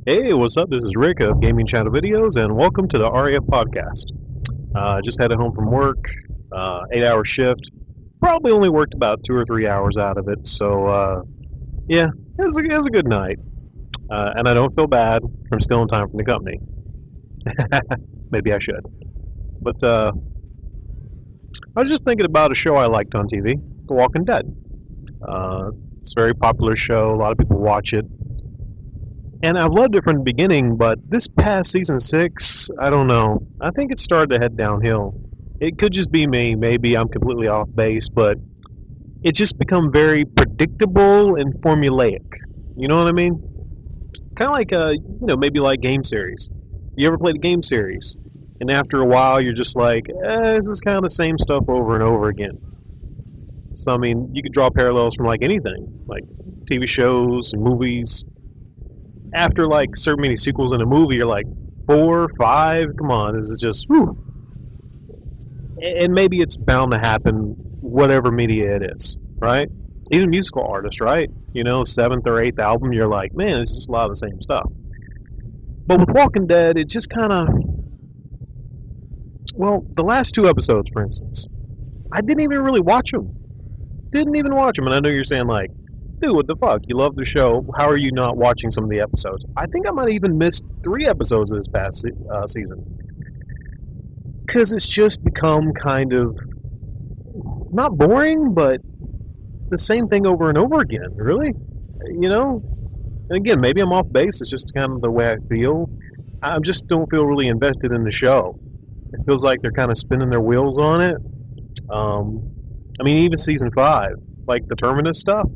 Hey, what's up? This is Rick of Gaming Channel Videos, and welcome to the R.A.F podcast. Just headed home from work, 8-hour shift. Probably only worked about 2 or 3 hours out of it, so yeah, it was a good night. And I don't feel bad from stealing time from the company. Maybe I should. But I was just thinking about a show I liked on TV, The Walking Dead. It's a very popular show. A lot of people watch it. And I've loved it from the beginning, but this past season 6, I don't know. I think it started to head downhill. It could just be me. Maybe I'm completely off base, but it's just become very predictable and formulaic. You know what I mean? Kind of like maybe like game series. You ever played a game series, and after a while, you're just like, this is kind of the same stuff over and over again. So I mean, you could draw parallels from like anything, like TV shows and movies. After like so many sequels in a movie, you're like 4, 5. Come on, this is just whew. And maybe it's bound to happen, whatever media it is, right? Even musical artists, right? You know, seventh or eighth album, you're like, man, it's just a lot of the same stuff. But with Walking Dead, it just kind of, well, the last 2 episodes, for instance, I didn't even really watch them. Didn't even watch them, and I know you're saying like, dude, what the fuck? You love the show. How are you not watching some of the episodes? I think I might have even missed 3 episodes of this past season. Because it's just become kind of, not boring, but the same thing over and over again, really. You know? And again, maybe I'm off base. It's just kind of the way I feel. I just don't feel really invested in the show. It feels like they're kind of spinning their wheels on it. I mean, even season 5, like the Terminus stuff,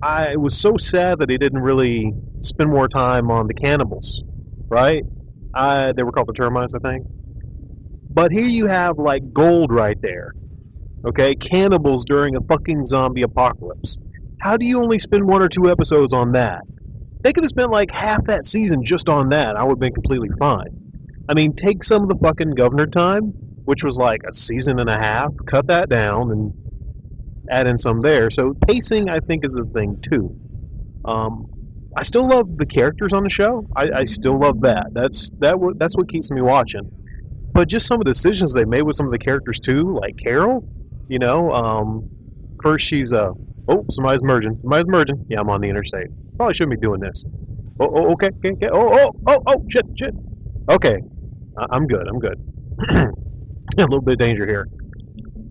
I was so sad that he didn't really spend more time on the cannibals, right? They were called the termites, I think. But here you have like gold right there, okay? Cannibals during a fucking zombie apocalypse. How do you only spend 1 or 2 episodes on that? They could have spent like half that season just on that. I would have been completely fine. I mean, take some of the fucking governor time, which was like a season and a half, cut that down, and add in some there. So pacing, I think, is a thing too. I still love the characters on the show. I still love that. That's what keeps me watching. But just some of the decisions they made with some of the characters too, like Carol. You know, first she's somebody's merging. Somebody's merging. Yeah, I'm on the interstate. Probably shouldn't be doing this. Okay. Oh, shit. Okay, I'm good. A little bit of danger here.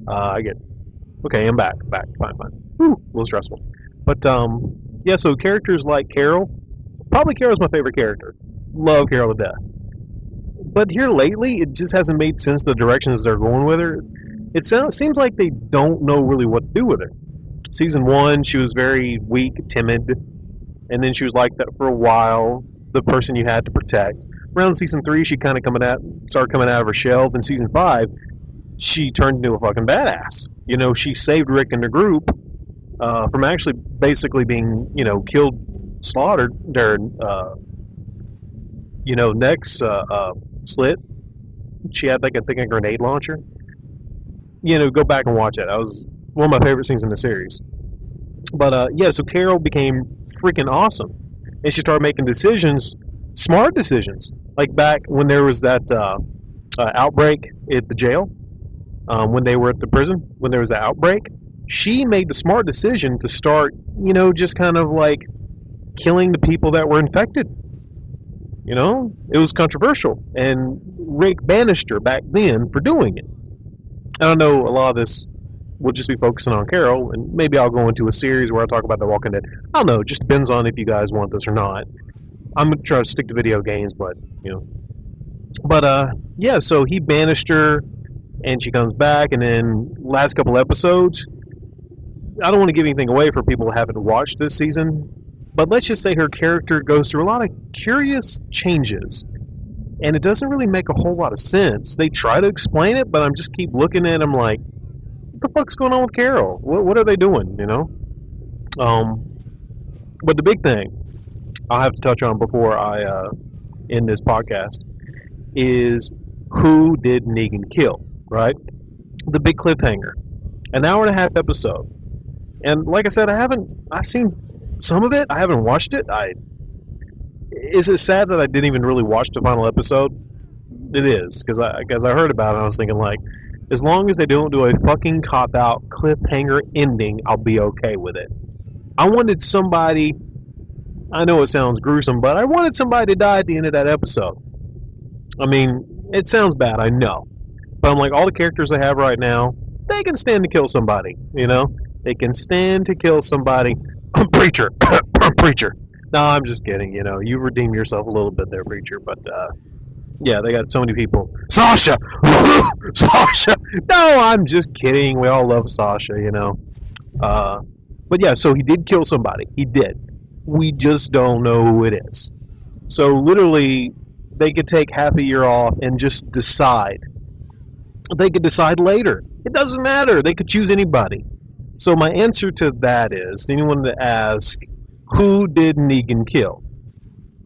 I get. Okay, I'm back. Fine. Whew, a little stressful. But, yeah, so characters like Carol, probably Carol's my favorite character. Love Carol to death. But here lately, it just hasn't made sense the directions they're going with her. Seems like they don't know really what to do with her. Season 1, she was very weak, timid, and then she was like that for a while, the person you had to protect. Around season 3, she kind of started coming out of her shell. In season 5, she turned into a fucking badass. You know, she saved Rick and the group from actually basically being, killed, slaughtered. Their, necks slit. She had, like, I think, a grenade launcher. You know, go back and watch it. That was one of my favorite scenes in the series. But, yeah, so Carol became freaking awesome. And she started making decisions, smart decisions. Like back when there was that outbreak at the jail. When they were at the prison, when there was an outbreak, she made the smart decision to start, just kind of like killing the people that were infected. You know, it was controversial, and Rick banished her back then for doing it. I don't know, a lot of this will just be focusing on Carol, and maybe I'll go into a series where I talk about The Walking Dead. I don't know, it just depends on if you guys want this or not. I'm going to try to stick to video games, but, yeah, so he banished her, and she comes back, and then last couple episodes, I don't want to give anything away for people who haven't watched this season, but let's just say her character goes through a lot of curious changes, and it doesn't really make a whole lot of sense. They try to explain it, but I'm just keep looking at them like, what the fuck's going on with Carol? What are they doing, But the big thing I'll have to touch on before I end this podcast is who did Negan kill, right? The big cliffhanger. An hour and a half episode. And like I said, I've seen some of it. I haven't watched it. is it sad that I didn't even really watch the final episode? It is, because I heard about it and I was thinking, like, as long as they don't do a fucking cop-out cliffhanger ending, I'll be okay with it. I wanted somebody, I know it sounds gruesome, but I wanted somebody to die at the end of that episode. I mean, it sounds bad, I know. But I'm like, all the characters I have right now, they can stand to kill somebody, you know? They can stand to kill somebody. Preacher! Preacher! No, I'm just kidding, you know. You redeem yourself a little bit there, Preacher, but, yeah, they got so many people. Sasha! Sasha! No, I'm just kidding. We all love Sasha, you know. But yeah, so he did kill somebody. He did. We just don't know who it is. So literally, they could take half a year off and just decide. They could decide later. It doesn't matter. They could choose anybody. So my answer to that is, anyone to ask, who did Negan kill?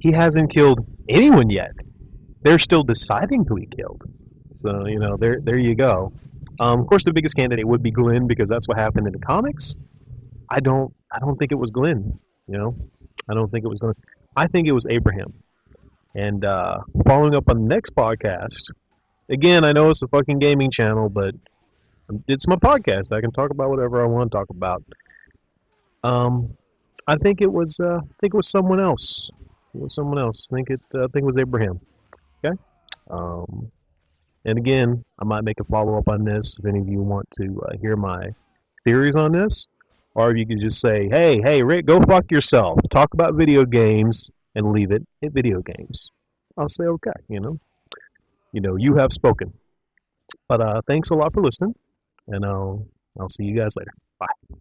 He hasn't killed anyone yet. They're still deciding who he killed. So, you know, there you go. Of course, the biggest candidate would be Glenn because that's what happened in the comics. I don't think it was Glenn. You know, I don't think it was Glenn. I think it was Abraham. And following up on the next podcast, again, I know it's a fucking gaming channel, but it's my podcast. I can talk about whatever I want to talk about. I think it was someone else. It was someone else. I think it was Abraham. Okay. And again, I might make a follow up on this if any of you want to hear my theories on this, or if you could just say, "Hey, Rick, go fuck yourself. Talk about video games and leave it at video games." I'll say, "Okay, you have spoken." But thanks a lot for listening, and I'll see you guys later. Bye.